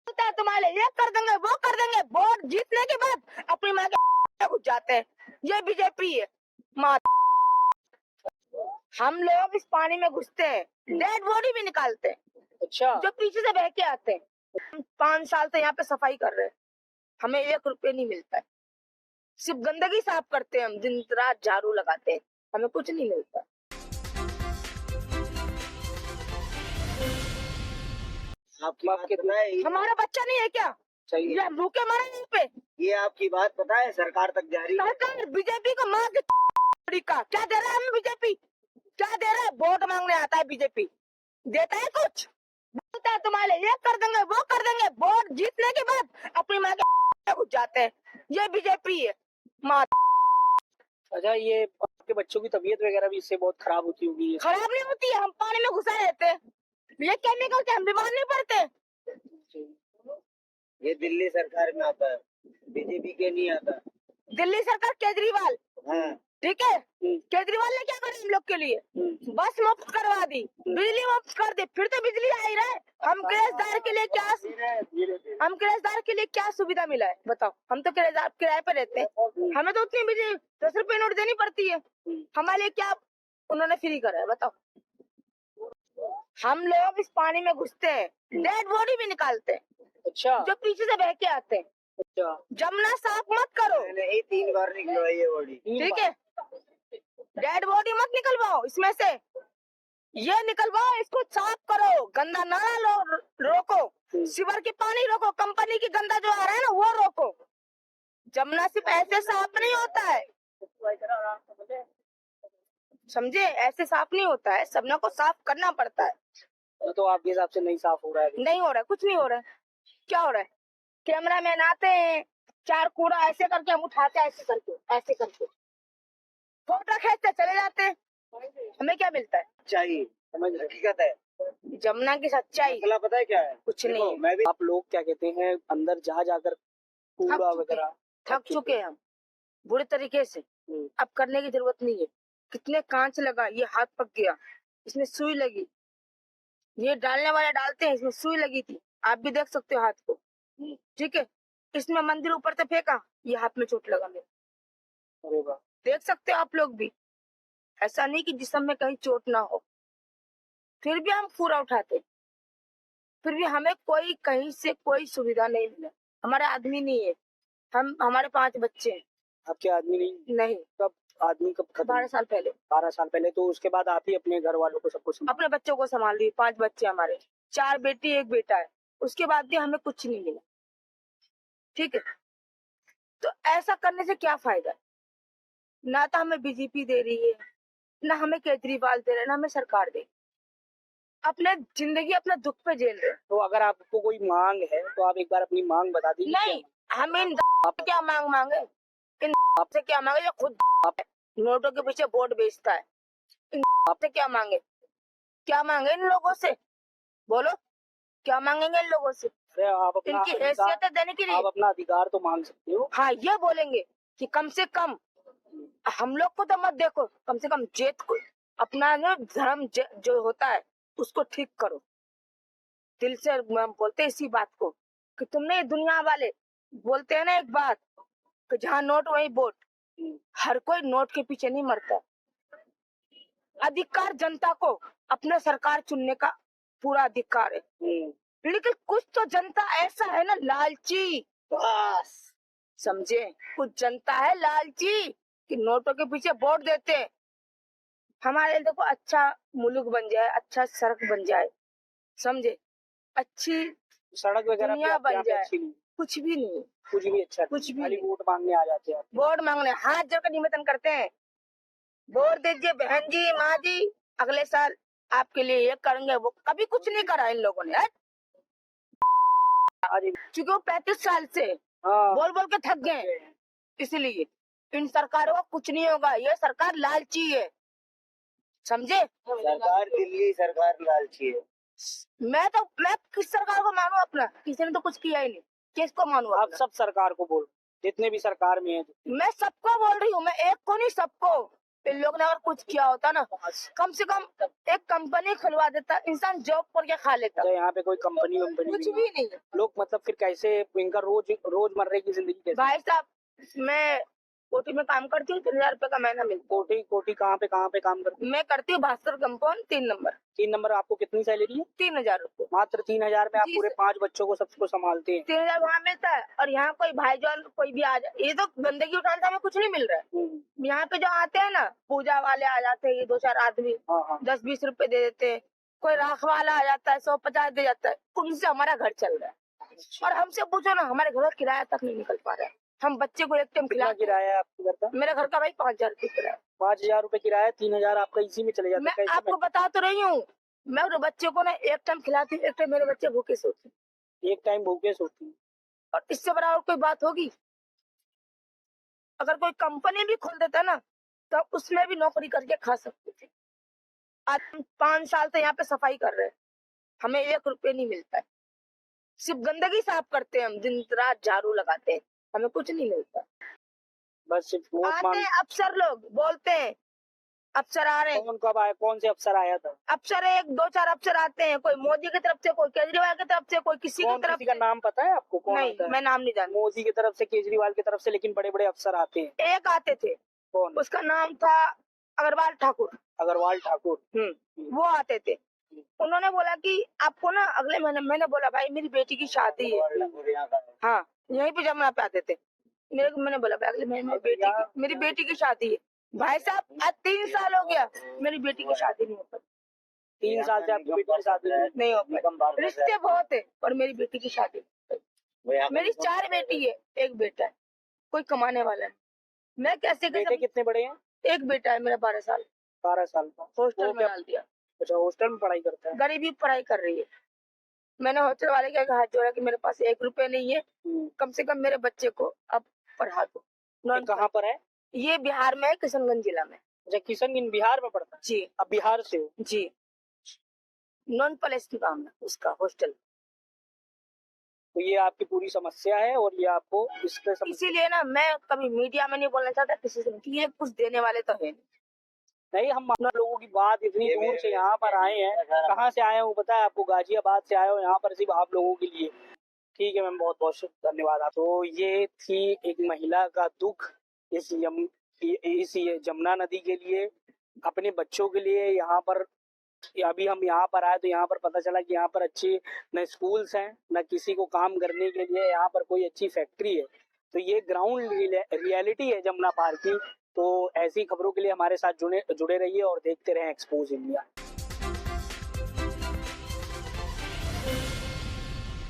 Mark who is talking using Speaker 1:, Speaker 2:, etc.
Speaker 1: होता है तुम्हारे, ये कर देंगे वो कर देंगे, वोट जीतने के बाद अपनी माँ के घुस जाते हैं। ये बीजेपी है। माँ हम लोग इस पानी में घुसते हैं, डेड बॉडी भी निकालते हैं।
Speaker 2: अच्छा,
Speaker 1: जो पीछे से बह के आते हैं। हम 5 साल से यहाँ पे सफाई कर रहे हैं, हमें 1 रुपये नहीं मिलता है। सिर्फ गंदगी साफ करते हैं, हम दिन रात झाड़ू लगाते हैं, हमें कुछ नहीं मिलता।
Speaker 3: आपकी बात पता है?
Speaker 1: हमारा बच्चा नहीं है क्या?
Speaker 3: चाहिए
Speaker 1: ये भूखे मरे यहीं पे।
Speaker 3: ये आपकी बात पता है? सरकार तक जा रही है।
Speaker 1: सरकार बीजेपी को मार के का क्या दे रहा है हमें? बीजेपी क्या दे रहा है? वोट मांगने आता है बीजेपी, देता है कुछ? बोलता है तुम्हारे, ये कर देंगे वो कर देंगे, वोट जीतने के बाद अपनी माँ के घुस जाते हैं। ये बीजेपी है। माँ
Speaker 2: अच्छा, ये आपके बच्चों की तबीयत वगैरह भी इससे बहुत खराब होती होगी।
Speaker 1: खराब नहीं होती है, हम पानी में घुसा रहते हैं, ये केमिकल से हम बीमार नहीं पड़ते।
Speaker 3: ये दिल्ली सरकार में आता है, बीजेपी के नहीं आता।
Speaker 1: दिल्ली सरकार केजरीवाल,
Speaker 3: हाँ।
Speaker 1: ठीक है, केजरीवाल ने क्या करा हम लोग के लिए? बस मुफ्त करवा दी, बिजली मुफ्त कर दी, फिर तो बिजली आ ही रहा है। हम किराएदार के लिए क्या सुविधा मिला है बताओ? हम तो किराए पे रहते हैं, हमें तो उतनी बिजली 10 रुपए नोट देनी पड़ती है। हमारे लिए क्या उन्होंने फ्री करा है बताओ? हम लोग इस पानी में घुसते हैं, डेड बॉडी भी निकालते हैं।
Speaker 2: अच्छा,
Speaker 1: जो पीछे से बह के आते हैं।
Speaker 2: अच्छा,
Speaker 1: जमना साफ मत करो,
Speaker 3: नहीं 3 बार निकलवाई है बॉडी,
Speaker 1: ठीक है? डेड बॉडी मत निकलवाओ इसमें से, ये निकलवाओ, इसको साफ करो, गंदा नाला रोको, सीवर की पानी रोको, कंपनी की गंदा जो आ रहा है ना वो रोको। जमना सिर्फ ऐसे साफ नहीं होता है, समझे? ऐसे साफ नहीं होता है, सबना को साफ करना पड़ता है।
Speaker 2: तो आपके हिसाब से नहीं साफ हो रहा है?
Speaker 1: नहीं हो रहा है, कुछ नहीं हो रहा है। क्या हो रहा है? कैमरा मैन आते हैं, 4 कूड़ा ऐसे करके हम उठाते हैं, ऐसे करके फोटो खींचते चले जाते हैं। हमें क्या मिलता है?
Speaker 3: चाहिए समझ, हकीकत है।
Speaker 1: जमुना की सच्चाई
Speaker 3: मसला पता है क्या है?
Speaker 1: कुछ नहीं है।
Speaker 3: मैं भी
Speaker 2: आप लोग क्या कहते हैं, अंदर जा जाकर कूड़ा वगैरह
Speaker 1: थक चुके हैं हम बुरे तरीके से, अब करने की जरूरत नहीं है। कितने कांच लगा, ये हाथ पक गया, इसमें सुई लगी, ये डालने वाले डालते हैं, इसमें सुई लगी थी, आप भी देख सकते हो हाथ को, ठीक है? इसमें मंदिर ऊपर से फेंका, ये हाथ में चोट लगा मेरे,
Speaker 2: अरे वाह।
Speaker 1: देख सकते हो आप लोग भी। ऐसा नहीं कि जिस्म में कहीं चोट ना हो, फिर भी हम कूड़ा उठाते, फिर भी हमें कोई कहीं से कोई सुविधा नहीं मिला। हमारे आदमी नहीं है, हमारे 5 बच्चे हैं।
Speaker 2: आपके आदमी नहीं? कब आदमी कब खत्म?
Speaker 1: 12 साल पहले।
Speaker 2: 12 साल पहले। तो उसके बाद आप ही अपने घर वालों को सब कुछ
Speaker 1: अपने बच्चों को संभाल ली, 5 बच्चे हमारे, 4 बेटी 1 बेटा है। उसके बाद भी हमें कुछ नहीं मिला, ठीक है? तो ऐसा करने से क्या फायदा? ना तो हमें बीजेपी दे रही है, ना हमें केजरीवाल दे रहे, ना हमें सरकार दे। अपने जिंदगी अपना दुख पे झेल रहे।
Speaker 2: तो अगर आपको कोई मांग है तो आप एक बार अपनी मांग बता दीजिए।
Speaker 1: नहीं, हम इन क्या मांगे, इन से क्या मांगे? जो खुद नोटों के पीछे वोट बेचता है, इन से क्या मांगे? क्या मांगे इन लोगों से? बोलो, क्या मांगेंगे इन लोगों से?
Speaker 2: अरे आप अपना
Speaker 1: इनकी हैसियत देने के लिए
Speaker 2: आप अपना अधिकार तो मांग सकते हो।
Speaker 1: हाँ, ये बोलेंगे कि कम से कम हम लोग को तो मत देखो, कम से कम जेत को अपना धर्म जो होता है उसको ठीक करो। दिल से हम बोलते इसी बात को कि तुमने दुनिया वाले बोलते हैं ना एक बात कि जहाँ नोट वही वोट। हर कोई नोट के पीछे नहीं मरता। अधिकार जनता को अपने सरकार चुनने का पूरा अधिकार है, लेकिन कुछ तो जनता ऐसा है ना लालची, बस समझे? कुछ जनता है लालची कि नोटों के पीछे वोट देते हैं। हमारे देखो अच्छा मुल्क बन जाए, अच्छा सड़क बन जाए, समझे? अच्छी
Speaker 2: सड़क वगैरह
Speaker 1: दुनिया बन जाए,
Speaker 2: अच्छी नहीं,
Speaker 1: कुछ भी नहीं,
Speaker 2: कुछ भी अच्छा,
Speaker 1: कुछ भी
Speaker 2: खाली
Speaker 1: नहीं।
Speaker 2: वोट मांगने आ जाते हैं।
Speaker 1: वोट मांगने हाथ जोड़कर निवेदन करते हैं, वोट दीजिए बहन जी, माँ जी, अगले साल आपके लिए ये करेंगे, वो कभी कुछ नहीं करा इन लोगों ने। क्योंकि वो 35 साल से बोल बोल के थक गए, इसलिए इन सरकारों को कुछ नहीं होगा। ये सरकार लालची है, समझे?
Speaker 3: सरकार दिल्ली सरकार लालची है।
Speaker 1: मैं किस सरकार को मानूं? अपना किसी ने तो कुछ किया ही नहीं, किसको मानूं?
Speaker 2: आप सब सरकार को बोल, जितने भी सरकार में है।
Speaker 1: मैं सबको बोल रही हूँ, मैं एक को नहीं, सबको। इन लोग ने अगर कुछ किया होता ना, कम से कम एक कंपनी खुलवा देता, इंसान जॉब करके खा लेता।
Speaker 2: अच्छा, यहाँ पे कोई कंपनी वंपनी
Speaker 1: कुछ
Speaker 2: भी
Speaker 1: भी नहीं है
Speaker 2: लोग मतलब फिर कैसे इनका रोजमर्रे की जिंदगी कैसे?
Speaker 1: भाई साहब। मैं कोठी में काम करती हूँ, 3,000 रुपए का महीना मिलता
Speaker 2: कोठी कहाँ पे काम करते?
Speaker 1: है। मैं करती हूँ भास्कर कंपाउंड 3 नंबर।
Speaker 2: 3 नंबर। आपको कितनी सैलरी है?
Speaker 1: 3,000 रुपए।
Speaker 2: मात्र 3,000 में आप
Speaker 1: जी
Speaker 2: पूरे
Speaker 1: सर।
Speaker 2: 5 बच्चों को सबको संभालते हैं?
Speaker 1: 3,000 वहाँ मिलता है, और यहाँ कोई भाईजान कोई भी आ जाए, ये तो गंदगी उठाने से हमें कुछ नहीं मिल रहा है। यहाँ पे जो आते हैं ना, पूजा वाले आ जाते हैं, ये 2-4 आदमी
Speaker 2: हाँ।
Speaker 1: 10-20 रुपए दे देते हैं। कोई राख वाला आ जाता है, 150 दे जाता है, उनसे हमारा घर चल रहा है। और हमसे पूछो ना, हमारे घर का किराया तक नहीं निकल पा रहा है। हम बच्चे को एक टाइम
Speaker 2: कितना
Speaker 1: खिला।
Speaker 2: किराया है आपके घर का?
Speaker 1: मेरे घर का भाई 5,000 रुपये किराया।
Speaker 2: 5,000 रुपए किराया, 3,000 आपका इसी में चले जाता
Speaker 1: मैं
Speaker 2: है। कैसे
Speaker 1: आपको बता तो रही हूँ, मैं उस बच्चे को ना एक टाइम खिलाती हूँ, एक टाइम मेरे बच्चे भूखे सोते हैं।
Speaker 2: एक टाइम भूखे सोती हैं?
Speaker 1: और इससे बड़ा और कोई बात होगी? अगर कोई कंपनी भी खोल देता ना, तो उसमें भी नौकरी करके खा सकते थे। आज हम 5 साल से यहाँ पे सफाई कर रहे हैं, हमें 1 रुपये नहीं मिलता है। सिर्फ गंदगी साफ करते हैं, हम दिन रात झाड़ू लगाते हैं, हमें कुछ नहीं मिलता।
Speaker 2: बस सिर्फ वोट
Speaker 1: आते
Speaker 2: मांग।
Speaker 1: हैं अफसर लोग, बोलते हैं अफसर आ रहे हैं।
Speaker 2: कौन कब आया? कौन से अफसर आया था?
Speaker 1: अफसर 1-2-4 अफसर आते हैं, कोई मोदी की तरफ से, कोई केजरीवाल की तरफ से, कोई किसी की
Speaker 2: कौन
Speaker 1: तरफ
Speaker 2: किसी का
Speaker 1: से।
Speaker 2: नाम पता है आपको? कौन
Speaker 1: नहीं,
Speaker 2: आता है?
Speaker 1: मैं नाम नहीं जानती।
Speaker 2: मोदी की तरफ से, केजरीवाल की तरफ से, लेकिन बड़े बड़े अफसर आते हैं।
Speaker 1: एक आते थे,
Speaker 2: कौन?
Speaker 1: उसका नाम था अग्रवाल ठाकुर।
Speaker 2: अग्रवाल ठाकुर।
Speaker 1: वो आते थे। उन्होंने बोला कि आपको ना अगले महीने, मैंने बोला भाई मेरी बेटी की शादी है। हाँ, यहीं पे जमुना पे आते थे। मैंने बोला भाई अगले महीने मेरी बेटी की शादी है। भाई साहब आज 3 साल हो गया, मेरी बेटी की शादी नहीं हो पाई।
Speaker 2: 3 साल से आपकी बेटी की शादी
Speaker 1: नहीं हो पाई। रिश्ते बहुत है, पर मेरी बेटी की शादी नहीं हो पाई। मेरी 4 बेटी है, 1 बेटा है, कोई कमाने वाला है। मैं कैसे
Speaker 2: बेटे कितने बड़े हैं?
Speaker 1: 1 बेटा है मेरा 12 साल,
Speaker 2: 12 साल का।
Speaker 1: हॉस्टल में डाल दिया।
Speaker 2: अच्छा, हॉस्टल में पढ़ाई करता है?
Speaker 1: गरीबी पढ़ाई कर रही है। मैंने हॉस्टल वाले के हाथ जोड़ा कि मेरे पास 1 रुपए नहीं है, कम से कम मेरे बच्चे को अब पढ़ा दो।
Speaker 2: ये कहाँ पर है?
Speaker 1: ये बिहार में है, किशनगंज जिला में।
Speaker 2: अच्छा, किशनगंज बिहार में पड़ता है?
Speaker 1: जी।
Speaker 2: अब बिहार से हो?
Speaker 1: जी। नॉन पैलेस की काम है उसका हॉस्टल।
Speaker 2: तो ये आपकी पूरी समस्या है, और ये आपको इसके
Speaker 1: इसीलिए ना मैं कभी मीडिया में नहीं बोलना चाहता किसी से, कि ये कुछ देने वाले तो है
Speaker 2: नहीं। हम लोगों की बात इतनी दूर से यहाँ पर आए हैं, कहाँ से आए हो पता है आपको? गाजियाबाद से आए हो यहाँ पर सिर्फ आप लोगों के लिए। ठीक है मैम, बहुत बहुत धन्यवाद। तो ये थी एक महिला का दुख इस जमुना नदी के लिए, अपने बच्चों के लिए। यहाँ पर अभी हम यहाँ पर आए तो यहाँ पर पता चला कि यहाँ पर अच्छी न स्कूल्स हैं, न किसी को काम करने के लिए यहाँ पर कोई अच्छी फैक्ट्री है। तो ये ग्राउंड रियलिटी है जमुना पार की। तो ऐसी खबरों के लिए हमारे साथ जुड़े रहिए और देखते रहें एक्सपोज इंडिया।